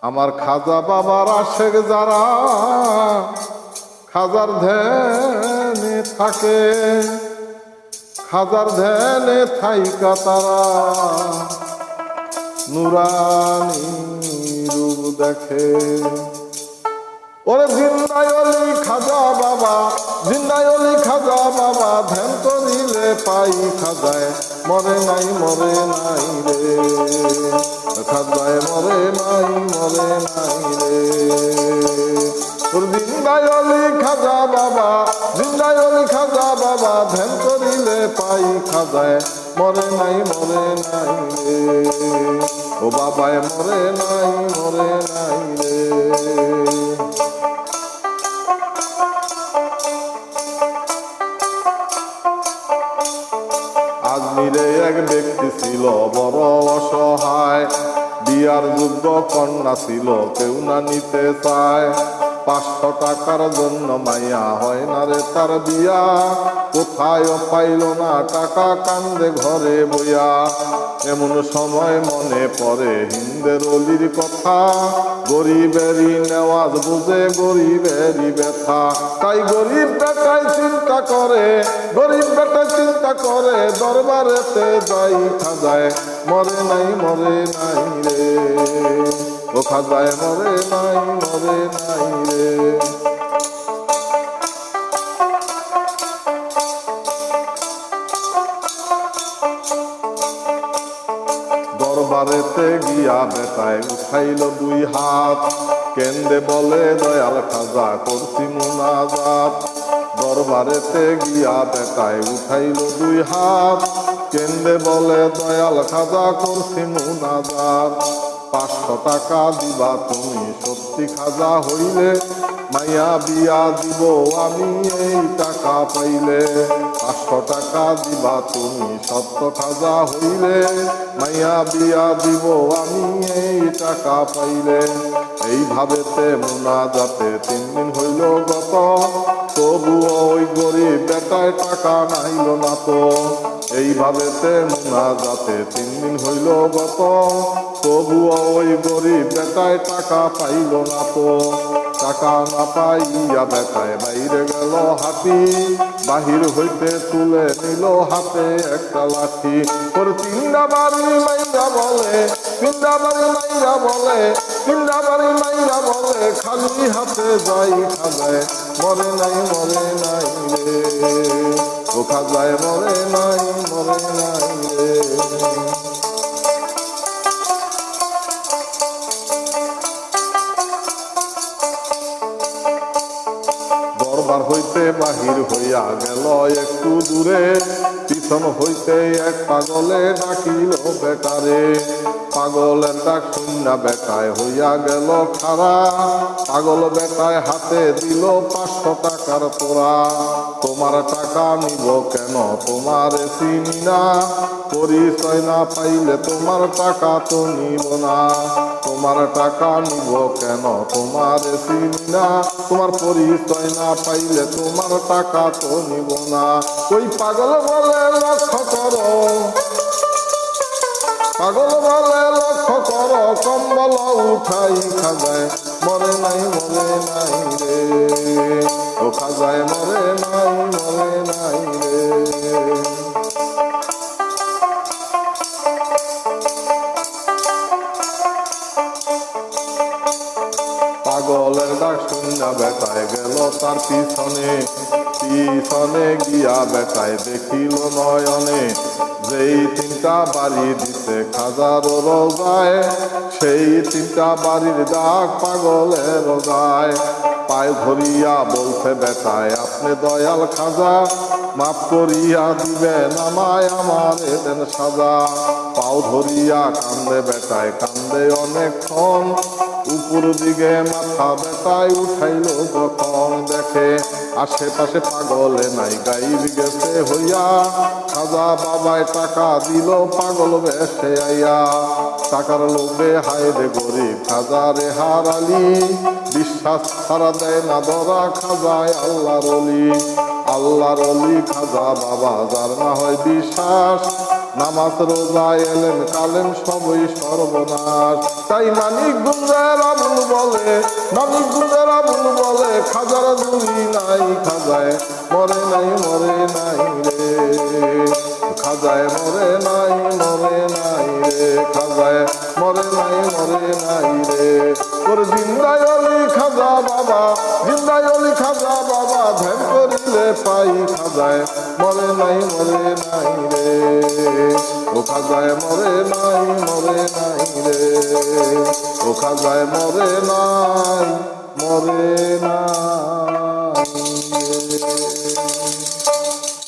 আমার খাজা বাবার আশেক যারা খাজার ধ্যানে থাকে, খাজার ধ্যানে থাইকা তারা নুরানি রূপ দেখে। ওরে জিন্দায় অলি খাজা বাবা, জিন্দায় অলি খাজা বাবা, ধ্যান করিলে পাই খাজায় মরে নাই মরে নাই রে, খাজায় মরে নাই মরে নাই রে। জিন্দায় অলি খাজা বাবা, জিন্দায় অলি খাজা বাবা, ধ্যান করিলে পাই খাজায় মরে নাই মরে নাই রে, ও বাবায় মরে নাই মরে নাই রে। আজমিরে এক ব্যক্তি ছিল বড় অসহায়, বিয়ার যোগ্য কন্যা ছিল কেউ না নিতে চায়। 500 টাকার জন্য মাইয়া হয় না রে তার বিয়া, কোথায় পাইল না টাকা কান্দে ঘরে বইয়া। এমন সময় মনে পড়ে হিন্দের অলির কথা, গরিবেরই নেওয়াজ বুঝে গরিবেরই ব্যথা। তাই গরিব বেটায় চিন্তা করে, গরিব বেটায় চিন্তা করে, দরবারেতে যাই খাজায় মরে নাই মরে নাই রে, ও খাজায় মরে নাই মরে নাই রে। দরবারেতে গিয়া বেটায় উঠাইল 2 হাত, কেন্দে বলে দয়াল খাজা করছি মুনাজাত। দরবারেতে গিয়া বেটায় উঠাইল 2 হাত, কেন্দে বলে দয়াল খাজা করছি মুনাজাত। 500 টাকা দিবা তুমি সত্যি খাজা হইলে, মাইয়া বিয়া দিব আমি এই টাকা পাইলে। 500 টাকা দিবা তুমি সত্য খাজা হইলে, মাইয়া বিয়া দিব আমি এই টাকা পাইলে। এইভাবেতে মুনাজাতে 3 দিন হইল গত, তবুও ওই গরিব বেটায় টাকা নাইল না তো। এইভাবেতে মুনাজাতে 3 দিন হইল গত, তবুও ওই গরিব বেটায় টাকা পাইল না তো। টাকা না পাইয়া বেটায় বাইরে গেল হাতি, বাহির হইতে তুলে নিল হাতে একটা লাঠি। ওর 3টা বাড়ি মাইরা বলে, 3টা বাড়ি মাইরা বলে, 3টা বাড়ি মাইরা বলে, খালি হাতে যাই খাজায় মরে নাই মরে নাই রে, ও খাজায় মরে নাই মরে নাই রে। দরবার হইতে বাহির হইয়া গেল একটু দূরে, পিছন হইতে এক পাগলে ডাকিল বেটারে। পাগলের ডাক শুনা বেটায় হইয়া গেল খাড়া, পাগল বেটায় হাতে দিল 500 টাকার তোরা। তোমার টাকা নিব কেন তোমার চিনি না, পরিচয় না পাইলে তোমার টাকা তো নিব না। তোমার টাকা নিব কেন তোমার চিনি না, তোমার পরিচয় না পাইলে তোমার টাকা তো নিব না। ওই পাগল বলে লক্ষ্য করো, পাগল বলে লক্ষ্য করো, কম্বল উঠাই খাজায় মরে নাই মরে নাই রে, ও খাজায় মরে নাই মরে নাই রে। পাগলের ডাক শুনা বেটায় গেল তার পিছনে, পিছনে গিয়া বেটায় দেখিল নয়নে, যেই 3টা বাড়ি দিতে খাজার রোজায়, সেই 3টা বাড়ির ডাক পাগলের যায়। পায়ে ধরিয়া বলছে বেটায় আপনি দয়াল খাজা, মাফ করিয়া দিবেন আমায় আমার দেন সাজা। পাও ধরিয়া কান্দে বেটায় কান্দে অনেকক্ষণ, উপর দিকে মাথা বেটায় উঠাইল যখন দেখে আশেপাশে পাগলে নাই গাইব গেছে হইয়া। খাজা বাবায় টাকা দিল পাগল বেশে আইয়া, টাকার লোভে হায় রে গরিব খাজারে হারালি, বিশ্বাস ছাড়া দেয় না ধরা খাজায় আল্লাহর অলি। আল্লাহর অলি খাজা বাবা যার না হয় বিশ্বাস, নামাজ রোজা এলেম কালেম সবই সর্বনাশ। তাই মানিক গুঞ্জের আবুল বলে, মানিক গুঞ্জের আবুল বলে, খাজার জুড়ি নাই খাজায় মরে নাই মরে নাই রে, খাজায় মরে নাই মরে নাই রে, খাজায় মরে নাই মরে নাই রে। তোর জিন্দায় অলি খাজা বাবা, জিন্দায় অলি খাজা বাবা, ধ্যান করিলে পাই খাজায় মরে নাই মরে নাই রে, ও খাজায় মরে নাই মরে নাই রে, ও খাজায় মরে নাই মরে নাই।